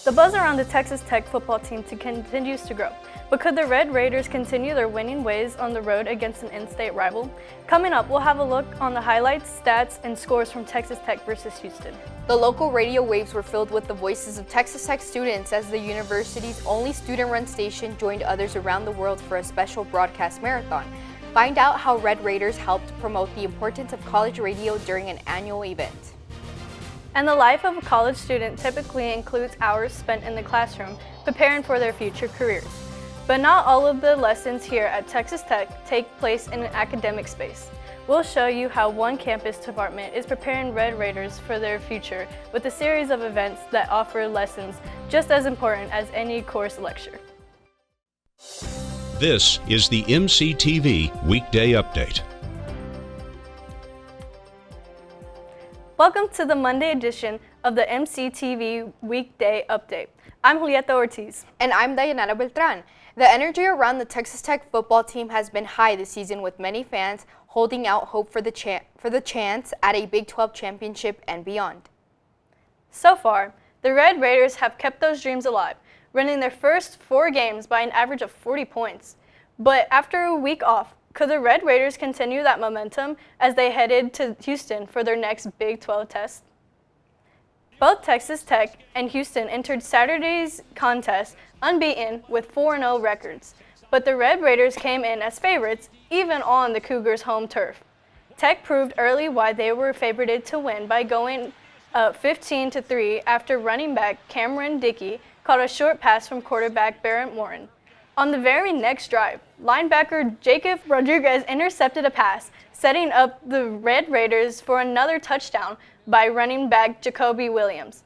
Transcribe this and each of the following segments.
The buzz around the Texas Tech football team continues to grow, but could the Red Raiders continue their winning ways on the road against an in-state rival? Coming up, we'll have a look on the highlights, stats, and scores from Texas Tech versus Houston. The local radio waves were filled with the voices of Texas Tech students as the university's only student-run station joined others around the world for a special broadcast marathon. Find out how Red Raiders helped promote the importance of college radio during an annual event. And the life of a college student typically includes hours spent in the classroom preparing for their future careers. But not all of the lessons here at Texas Tech take place in an academic space. We'll show you how one campus department is preparing Red Raiders for their future with a series of events that offer lessons just as important as any course lecture. This is the MCTV Weekday Update. Welcome to the Monday edition of the MCTV Weekday Update. I'm Julieta Ortiz. And I'm Dayanara Beltran. The energy around the Texas Tech football team has been high this season, with many fans holding out hope for the chance at a Big 12 championship and beyond. So far, the Red Raiders have kept those dreams alive, winning their first 4 games by an average of 40 points. But after a week off, could the Red Raiders continue that momentum as they headed to Houston for their next Big 12 test? Both Texas Tech and Houston entered Saturday's contest unbeaten with 4-0 records, but the Red Raiders came in as favorites even on the Cougars' home turf. Tech proved early why they were favored to win by going up 15-3 after running back Cameron Dickey caught a short pass from quarterback Barrett Morin. On the very next drive, linebacker Jacob Rodriguez intercepted a pass, setting up the Red Raiders for another touchdown by running back Jacoby Williams.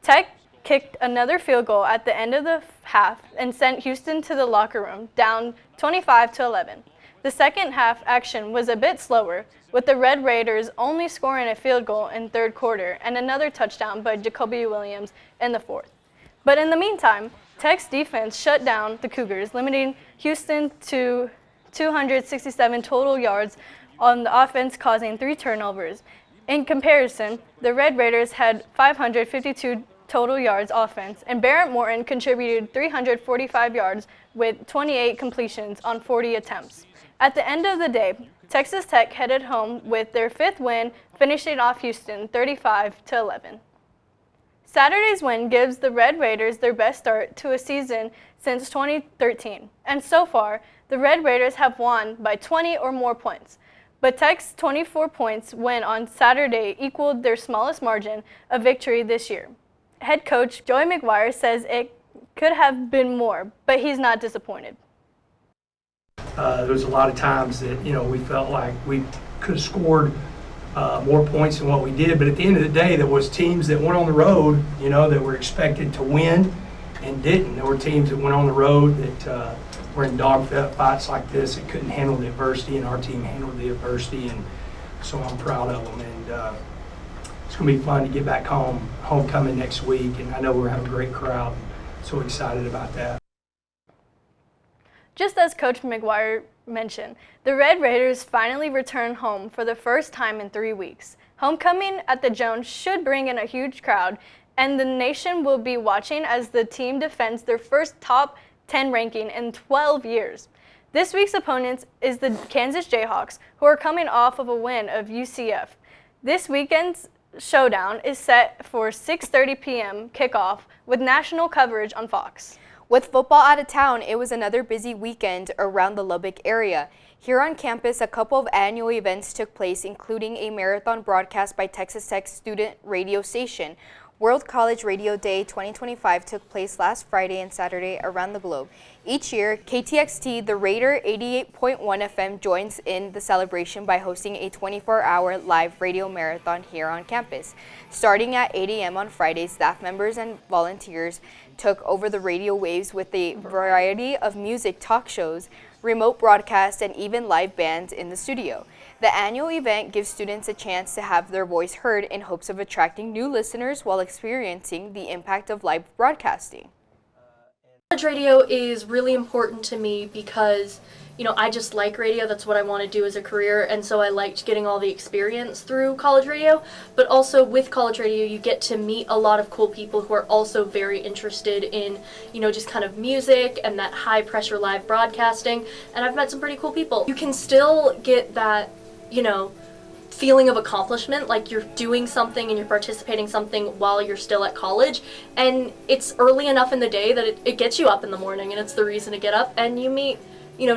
Tech kicked another field goal at the end of the half and sent Houston to the locker room, down 25-11. The second half action was a bit slower, with the Red Raiders only scoring a field goal in third quarter and another touchdown by Jacoby Williams in the fourth. But in the meantime, Tech's defense shut down the Cougars, limiting Houston to 267 total yards on the offense, causing 3 turnovers. In comparison, the Red Raiders had 552 total yards offense, and Barrett Morin contributed 345 yards with 28 completions on 40 attempts. At the end of the day, Texas Tech headed home with their 5th win, finishing off Houston 35-11. Saturday's win gives the Red Raiders their best start to a season since 2013, and so far, the Red Raiders have won by 20 or more points. But Tech's 24 points win on Saturday equaled their smallest margin of victory this year. Head coach Joey McGuire says it could have been more, but he's not disappointed. There was a lot of times that, we felt like we could have scored more points than what we did, but at the end of the day, there was teams that went on the road, that were expected to win and didn't. There were teams that went on the road that were in dog fights like this that couldn't handle the adversity, and our team handled the adversity, and so I'm proud of them. And it's going to be fun to get back home, homecoming next week, and I know we're having a great crowd. So excited about that. Just as Coach McGuire mentioned, the Red Raiders finally returned home for the first time in 3 weeks. Homecoming at the Jones should bring in a huge crowd, and the nation will be watching as the team defends their first top 10 ranking in 12 years. This week's opponent is the Kansas Jayhawks, who are coming off of a win of UCF. This weekend's showdown is set for 6:30 p.m. kickoff with national coverage on Fox. With football out of town, it was another busy weekend around the Lubbock area. Here on campus, a couple of annual events took place, including a marathon broadcast by Texas Tech student radio station. World College Radio Day 2025 took place last Friday and Saturday around the globe. Each year, KTXT, the Raider 88.1 FM, joins in the celebration by hosting a 24-hour live radio marathon here on campus. Starting at 8 a.m. on Friday, staff members and volunteers took over the radio waves with a variety of music talk shows, remote broadcasts, and even live bands in the studio. The annual event gives students a chance to have their voice heard in hopes of attracting new listeners while experiencing the impact of live broadcasting. College radio is really important to me because I just like radio. That's what I want to do as a career. And so I liked getting all the experience through college radio. But also with college radio, you get to meet a lot of cool people who are also very interested in, just kind of music and that high pressure live broadcasting. And I've met some pretty cool people. You can still get that, feeling of accomplishment, like you're doing something and you're participating something while you're still at college, and it's early enough in the day that it gets you up in the morning, and it's the reason to get up, and you meet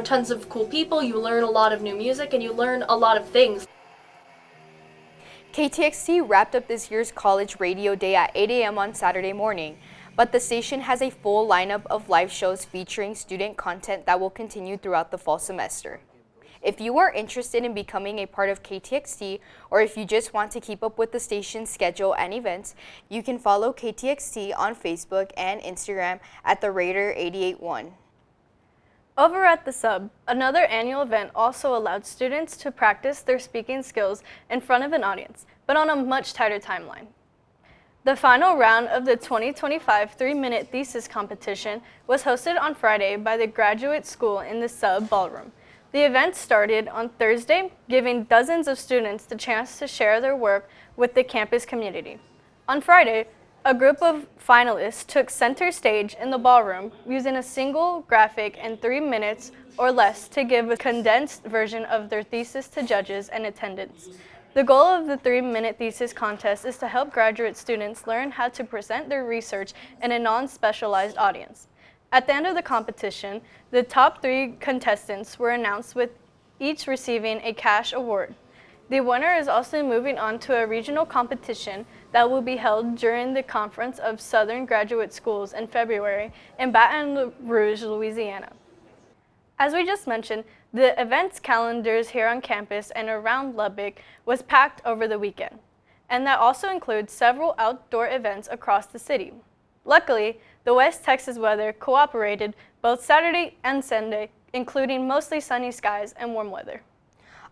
tons of cool people, you learn a lot of new music, and you learn a lot of things. KTXT wrapped up this year's College Radio Day at 8 a.m. on Saturday morning, but the station has a full lineup of live shows featuring student content that will continue throughout the fall semester. If you are interested in becoming a part of KTXT, or if you just want to keep up with the station's schedule and events, you can follow KTXT on Facebook and Instagram at the Raider 881. Over at the Sub, another annual event also allowed students to practice their speaking skills in front of an audience, but on a much tighter timeline. The final round of the 2025 3-minute thesis competition was hosted on Friday by the graduate school in the Sub Ballroom. The event started on Thursday, giving dozens of students the chance to share their work with the campus community. On Friday, a group of finalists took center stage in the ballroom using a single graphic in 3 minutes or less to give a condensed version of their thesis to judges and attendants. The goal of the 3-minute thesis contest is to help graduate students learn how to present their research in a non-specialized audience. At the end of the competition, the top 3 contestants were announced, with each receiving a cash award. The winner is also moving on to a regional competition that will be held during the Conference of Southern Graduate Schools in February in Baton Rouge, Louisiana. As we just mentioned, the events calendars here on campus and around Lubbock was packed over the weekend, and that also includes several outdoor events across the city. Luckily, the West Texas weather cooperated both Saturday and Sunday, including mostly sunny skies and warm weather.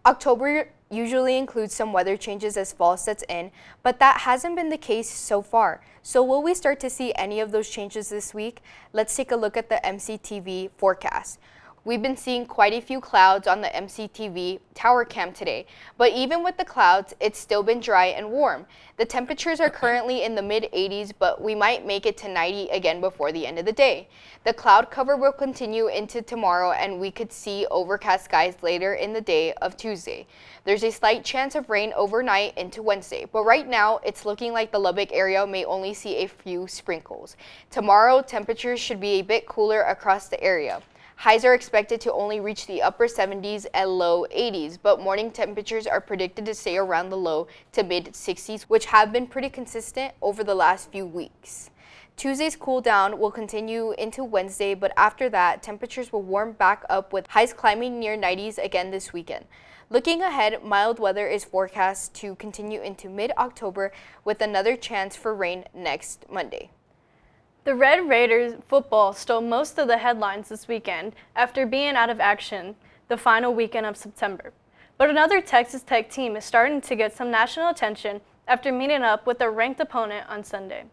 October usually includes some weather changes as fall sets in, but that hasn't been the case so far. So will we start to see any of those changes this week? Let's take a look at the MCTV forecast. We've been seeing quite a few clouds on the MCTV tower cam today, but even with the clouds, it's still been dry and warm. The temperatures are currently in the mid-80s, but we might make it to 90 again before the end of the day. The cloud cover will continue into tomorrow, and we could see overcast skies later in the day of Tuesday. There's a slight chance of rain overnight into Wednesday, but right now it's looking like the Lubbock area may only see a few sprinkles. Tomorrow, temperatures should be a bit cooler across the area. Highs are expected to only reach the upper 70s and low 80s, but morning temperatures are predicted to stay around the low to mid 60s, which have been pretty consistent over the last few weeks. Tuesday's cool down will continue into Wednesday, but after that, temperatures will warm back up with highs climbing near 90s again this weekend. Looking ahead, mild weather is forecast to continue into mid-October with another chance for rain next Monday. The Red Raiders football stole most of the headlines this weekend after being out of action the final weekend of September. But another Texas Tech team is starting to get some national attention after meeting up with a ranked opponent on Sunday.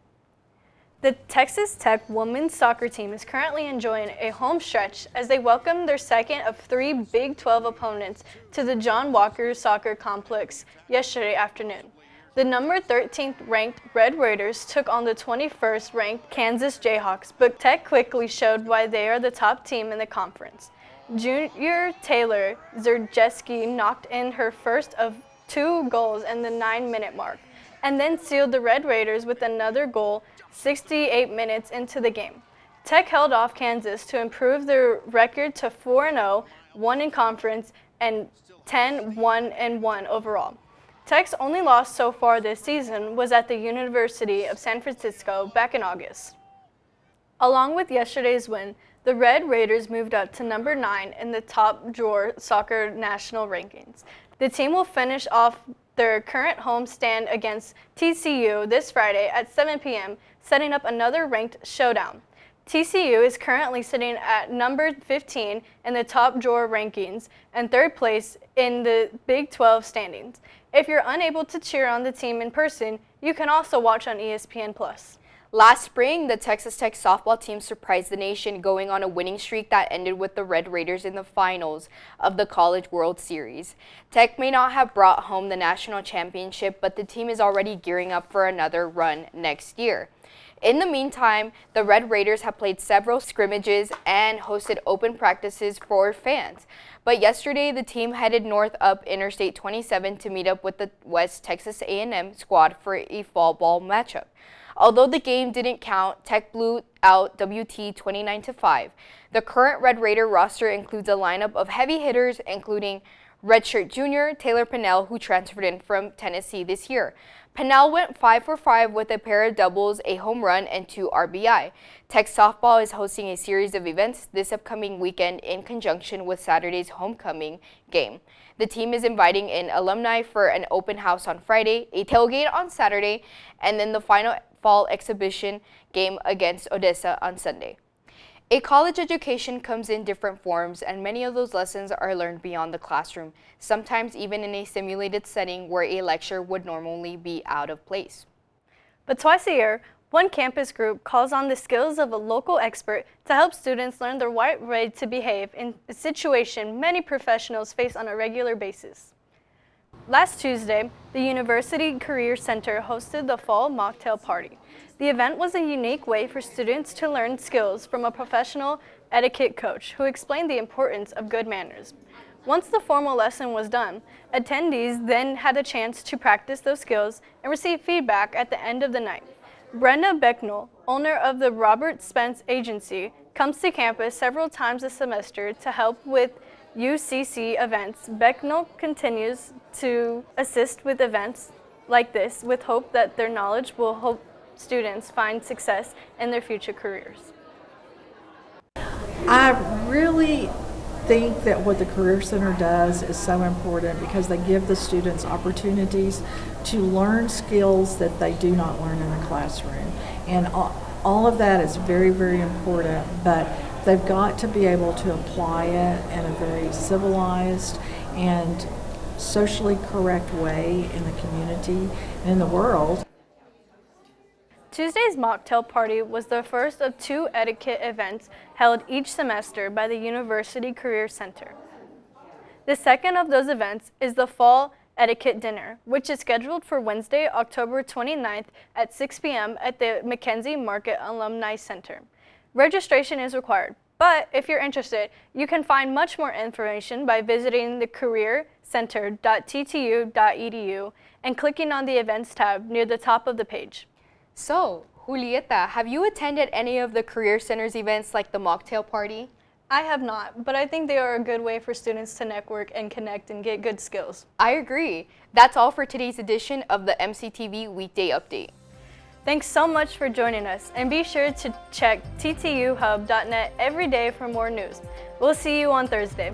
The Texas Tech women's soccer team is currently enjoying a home stretch as they welcome their second of 3 Big 12 opponents to the John Walker Soccer Complex yesterday afternoon. The number 13th ranked Red Raiders took on the 21st ranked Kansas Jayhawks, but Tech quickly showed why they are the top team in the conference. Junior Taylor Zerjeski knocked in her first of 2 goals in the 9-minute mark, and then sealed the Red Raiders with another goal 68 minutes into the game. Tech held off Kansas to improve their record to 4-0, 1 in conference, and 10-1-1 overall. Tech's only loss so far this season was at the University of San Francisco back in August. Along with yesterday's win, the Red Raiders moved up to number 9 in the top drawer soccer national rankings. The team will finish off their current home stand against TCU this Friday at 7 p.m., setting up another ranked showdown. TCU is currently sitting at number 15 in the top drawer rankings and 3rd place in the Big 12 standings. If you're unable to cheer on the team in person, you can also watch on ESPN+. Last spring, the Texas Tech softball team surprised the nation, going on a winning streak that ended with the Red Raiders in the finals of the College World Series. Tech may not have brought home the national championship, but the team is already gearing up for another run next year. In the meantime, the Red Raiders have played several scrimmages and hosted open practices for fans. But yesterday, the team headed north up Interstate 27 to meet up with the West Texas A&M squad for a fall ball matchup. Although the game didn't count, Tech blew out WT 29-5. The current Red Raider roster includes a lineup of heavy hitters, including redshirt junior Taylor Pennell, who transferred in from Tennessee this year. Pennell went 5 for 5 with a pair of doubles, a home run, and 2 RBI. Tech softball is hosting a series of events this upcoming weekend in conjunction with Saturday's homecoming game. The team is inviting in alumni for an open house on Friday, a tailgate on Saturday, and then the final fall exhibition game against Odessa on Sunday. A college education comes in different forms, and many of those lessons are learned beyond the classroom, sometimes even in a simulated setting where a lecture would normally be out of place. But twice a year, one campus group calls on the skills of a local expert to help students learn the right way to behave in a situation many professionals face on a regular basis. Last Tuesday, the University Career Center hosted the Fall Mocktail Party. The event was a unique way for students to learn skills from a professional etiquette coach who explained the importance of good manners. Once the formal lesson was done, attendees then had a chance to practice those skills and receive feedback at the end of the night. Brenda Becknell, owner of the Robert Spence Agency, comes to campus several times a semester to help with UCC events. Becknell continues to assist with events like this with hope that their knowledge will help students find success in their future careers. I really think that what the Career Center does is so important because they give the students opportunities to learn skills that they do not learn in the classroom. And all of that is very, very important, but they've got to be able to apply it in a very civilized and socially correct way in the community and in the world. Tuesday's mocktail party was the first of 2 etiquette events held each semester by the University Career Center. The second of those events is the Fall Etiquette Dinner, which is scheduled for Wednesday, October 29th at 6 p.m. at the McKenzie Market Alumni Center. Registration is required, but if you're interested, you can find much more information by visiting the careercenter.ttu.edu and clicking on the Events tab near the top of the page. So, Julieta, have you attended any of the Career Center's events like the mocktail party? I have not, but I think they are a good way for students to network and connect and get good skills. I agree. That's all for today's edition of the MCTV Weekday Update. Thanks so much for joining us, and be sure to check ttuhub.net every day for more news. We'll see you on Thursday.